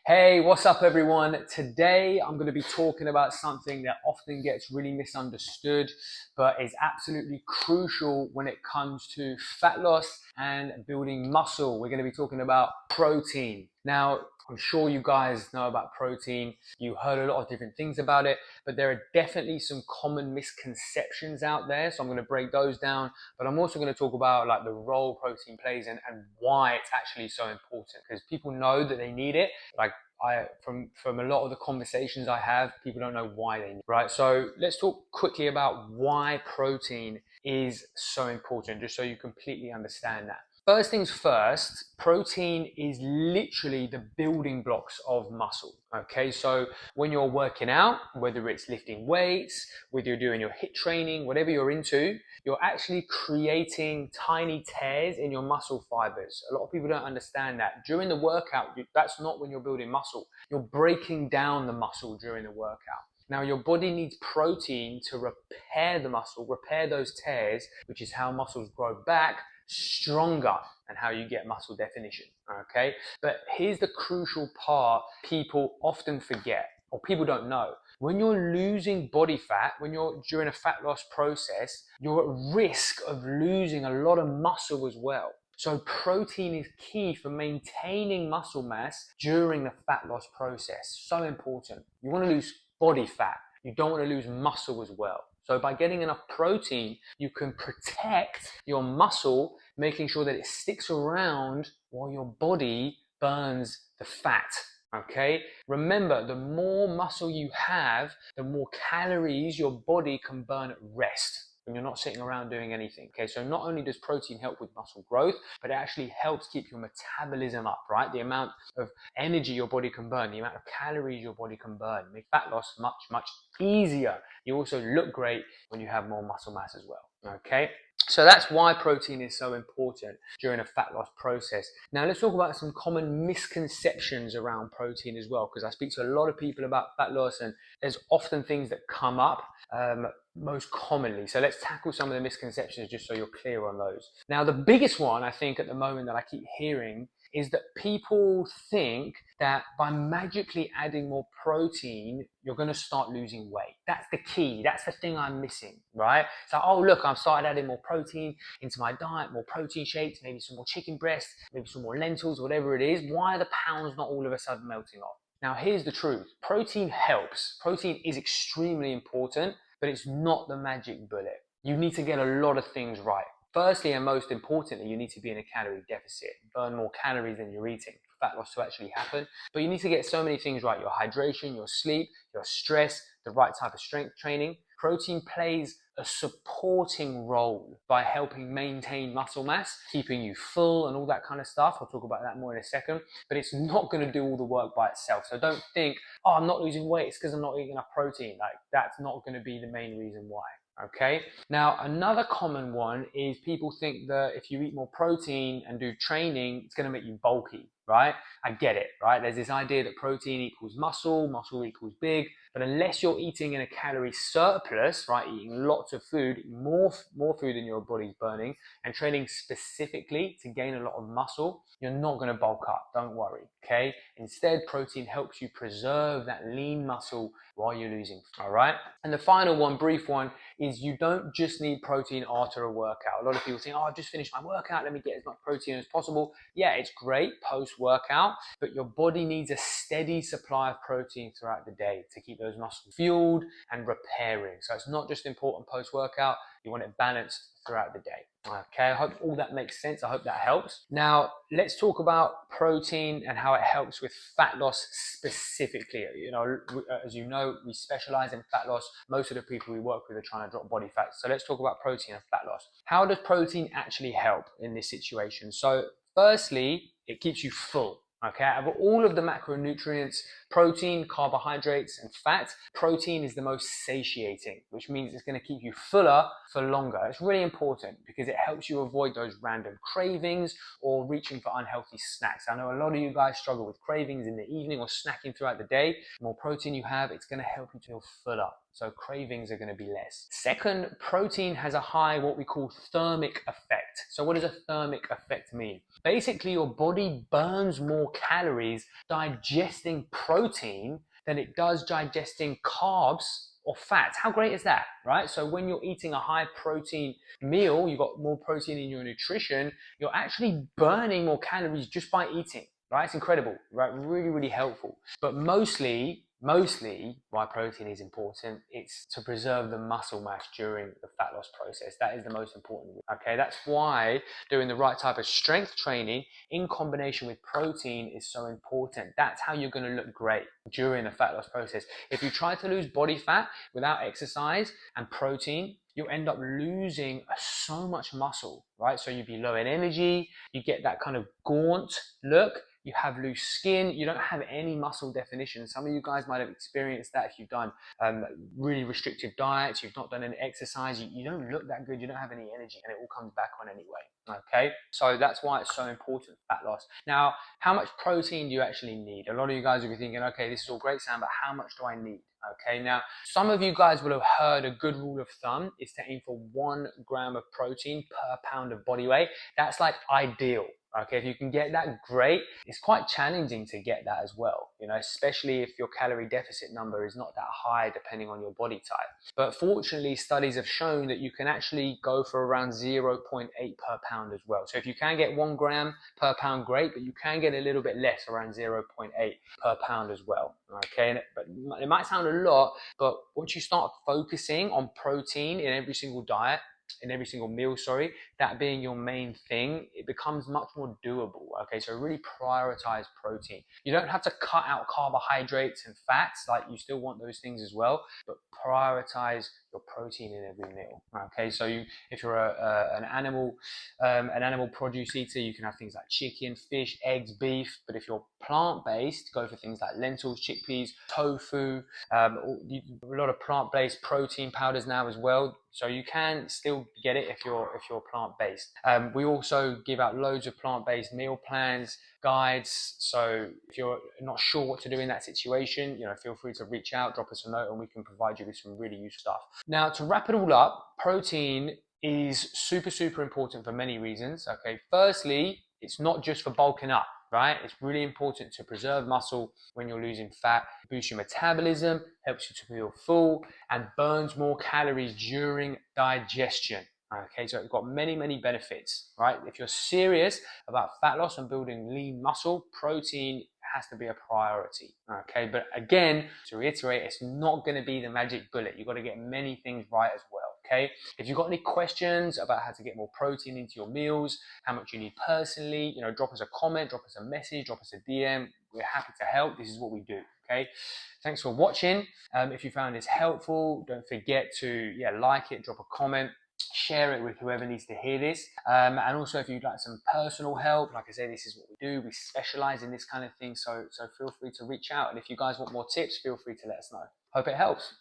Hey, what's up everyone? Today I'm going to be talking about something that often gets really misunderstood, but is absolutely crucial when it comes to fat loss and building muscle. We're going to be talking about protein. Now, I'm sure you guys know about protein. You heard a lot of different things about it, but there are definitely some common misconceptions out there. So I'm going to break those down, but I'm also going to talk about like the role protein plays and why it's actually so important, because people know that they need it. Like from a lot of the conversations I have, people don't know why they need it, right? So let's talk quickly about why protein is so important, just so you completely understand that. First things first, protein is literally the building blocks of muscle. Okay, so when you're working out, whether it's lifting weights, whether you're doing your HIIT training, whatever you're into, you're actually creating tiny tears in your muscle fibers. A lot of people don't understand that. During the workout, that's not when you're building muscle. You're breaking down the muscle during the workout. Now, your body needs protein to repair the muscle, repair those tears, which is how muscles grow back stronger and how you get muscle definition. Okay, but here's the crucial part people often forget or people don't know. When you're losing body fat, when you're during a fat loss process, you're at risk of losing a lot of muscle as well. So protein is key for maintaining muscle mass during the fat loss process. So important. You want to lose body fat. You don't want to lose muscle as well. So by getting enough protein, you can protect your muscle, making sure that it sticks around while your body burns the fat. Okay, remember, the more muscle you have, the more calories your body can burn at rest when you're not sitting around doing anything. Okay, so not only does protein help with muscle growth, but it actually helps keep your metabolism up, right? The amount of energy your body can burn, the amount of calories your body can burn, make fat loss much easier. You also look great when you have more muscle mass as well. Okay, so that's why protein is so important during a fat loss process. Now let's talk about some common misconceptions around protein as well, because I speak to a lot of people about fat loss and there's often things that come up most commonly. So let's tackle some of the misconceptions just so you're clear on those. Now, the biggest one I think at the moment that I keep hearing is that people think that by magically adding more protein, you're going to start losing weight. That's the key. That's the thing I'm missing, right? So, oh, look, I've started adding more protein into my diet, more protein shakes, maybe some more chicken breast, maybe some more lentils, whatever it is. Why are the pounds not all of a sudden melting off? Now, here's the truth. Protein helps. Protein is extremely important, but it's not the magic bullet. You need to get a lot of things right. Firstly, and most importantly, you need to be in a calorie deficit, burn more calories than you're eating for fat loss to actually happen. But you need to get so many things right: your hydration, your sleep, your stress, the right type of strength training. Protein plays a supporting role by helping maintain muscle mass, keeping you full and all that kind of stuff. I'll talk about that more in a second, but it's not going to do all the work by itself. So don't think, oh, I'm not losing weight, it's because I'm not eating enough protein. Like, that's not going to be the main reason why. Okay, now another common one is people think that if you eat more protein and do training, it's going to make you bulky, right? I get it, right? There's this idea that protein equals muscle, muscle equals big, but unless you're eating in a calorie surplus, right, eating lots of food, more food than your body's burning, and training specifically to gain a lot of muscle, you're not going to bulk up. Don't worry, okay? Instead, protein helps you preserve that lean muscle while you're losing, all right? And the final one, brief one, is you don't just need protein after a workout. A lot of people think, oh, I've just finished my workout, let me get as much protein as possible. Yeah, it's great post-workout, but your body needs a steady supply of protein throughout the day to keep those muscles fueled and repairing. So it's not just important post-workout, you want it balanced throughout the day. Okay, I hope all that makes sense. I hope that helps. Now, let's talk about protein and how it helps with fat loss specifically. You know, as you know, we specialize in fat loss. Most of the people we work with are trying to drop body fat. So let's talk about protein and fat loss. How does protein actually help in this situation? So firstly, it keeps you full. Okay, out of all of the macronutrients, protein, carbohydrates, and fat, protein is the most satiating, which means it's going to keep you fuller for longer. It's really important because it helps you avoid those random cravings or reaching for unhealthy snacks. I know a lot of you guys struggle with cravings in the evening or snacking throughout the day. The more protein you have, it's going to help you to feel fuller. So cravings are going to be less. Second, protein has a high what we call thermic effect. So what does a thermic effect mean? Basically, your body burns more calories digesting protein than it does digesting carbs or fats. How great is that, right? So when you're eating a high protein meal, you've got more protein in your nutrition, you're actually burning more calories just by eating, right? It's incredible, right? Really, really helpful. But mostly why protein is important, it's to preserve the muscle mass during the fat loss process. That is the most important. Okay, that's why doing the right type of strength training in combination with protein is so important. That's how you're going to look great during the fat loss process. If you try to lose body fat without exercise and protein, you'll end up losing so much muscle, right? So you'll be low in energy, you get that kind of gaunt look, you have loose skin, you don't have any muscle definition. Some of you guys might have experienced that if you've done really restrictive diets, you've not done any exercise, you don't look that good, you don't have any energy, and it all comes back on anyway. Okay, so that's why it's so important, fat loss. Now, how much protein do you actually need? A lot of you guys will be thinking, okay, this is all great, Sam, but how much do I need? Okay, now some of you guys will have heard a good rule of thumb is to aim for 1 gram of protein per pound of body weight. That's like ideal. Okay, if you can get that, great. It's quite challenging to get that as well, you know, especially if your calorie deficit number is not that high depending on your body type. But fortunately, studies have shown that you can actually go for around 0.8 per pound as well. So if you can get 1 gram per pound, great, but you can get a little bit less, around 0.8 per pound as well. Okay, but it might sound a lot, but once you start focusing on protein in every single diet, in every single meal, sorry, that being your main thing, it becomes much more doable. Okay, so really prioritize protein. You don't have to cut out carbohydrates and fats, like you still want those things as well, but prioritize your protein in every meal. Okay, so if you're an animal produce eater, you can have things like chicken, fish, eggs, beef. But if you're plant-based, go for things like lentils, chickpeas, tofu, a lot of plant-based protein powders now as well. So you can still get it if you're plant-based. We also give out loads of plant-based meal plans, guides. So if you're not sure what to do in that situation, you know, feel free to reach out, drop us a note, and we can provide you with some really useful stuff. Now, to wrap it all up, protein is super, super important for many reasons. Okay, firstly, it's not just for bulking up, right? It's really important to preserve muscle when you're losing fat, boosts your metabolism, helps you to feel full, and burns more calories during digestion. Okay, so it's got many, many benefits, right? If you're serious about fat loss and building lean muscle, protein has to be a priority. Okay, but again, to reiterate, it's not going to be the magic bullet. You've got to get many things right as well. Okay, if you've got any questions about how to get more protein into your meals, how much you need personally, you know, drop us a comment, drop us a message, drop us a DM. We're happy to help. This is what we do. Okay, thanks for watching. If you found this helpful, don't forget to like it, drop a comment, share it with whoever needs to hear this. And also, if you'd like some personal help, like I say, this is what we do. We specialize in this kind of thing. So feel free to reach out. And if you guys want more tips, feel free to let us know. Hope it helps.